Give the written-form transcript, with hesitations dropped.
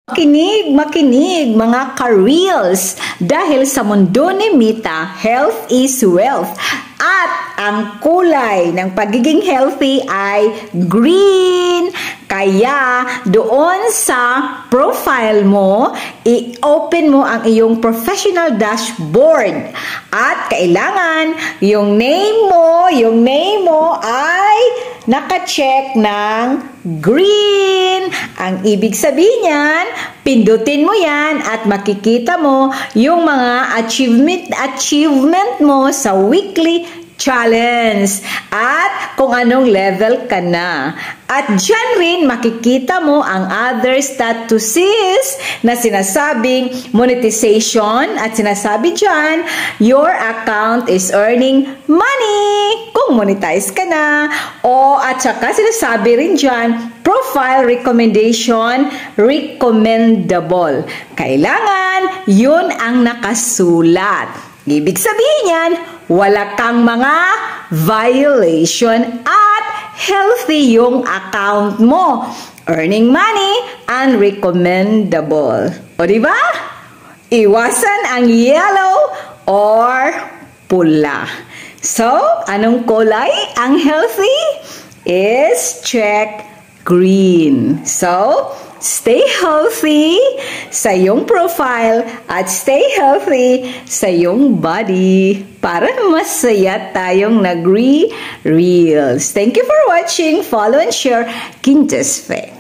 Makinig mga ka-reels dahil sa mundo ni Mita, health is wealth. At ang kulay ng pagiging healthy ay green. Kaya doon sa profile mo, i-open mo ang iyong professional dashboard. At kailangan yung name mo ay naka-check ng green. Ang ibig sabihin niyan, pindutin mo yan at makikita mo yung mga achievement mo sa weekly challenge at kung anong level ka na. At dyan rin makikita mo ang other statuses na sinasabing monetization at sinasabi dyan, your account is earning money kung monetize ka na. O at saka sinasabi rin dyan, profile recommendation, recommendable. Kailangan yun ang nakasulat. Ibig sabihin yan, wala kang mga violation at healthy yung account mo. Earning money and recommendable. O diba? Iwasan ang yellow or pula. So, anong kulay ang healthy? Is check green. So, stay healthy sa iyong profile at stay healthy sa iyong body para masaya tayong nag-reels. Thank you for watching. Follow and share Quintes Fe.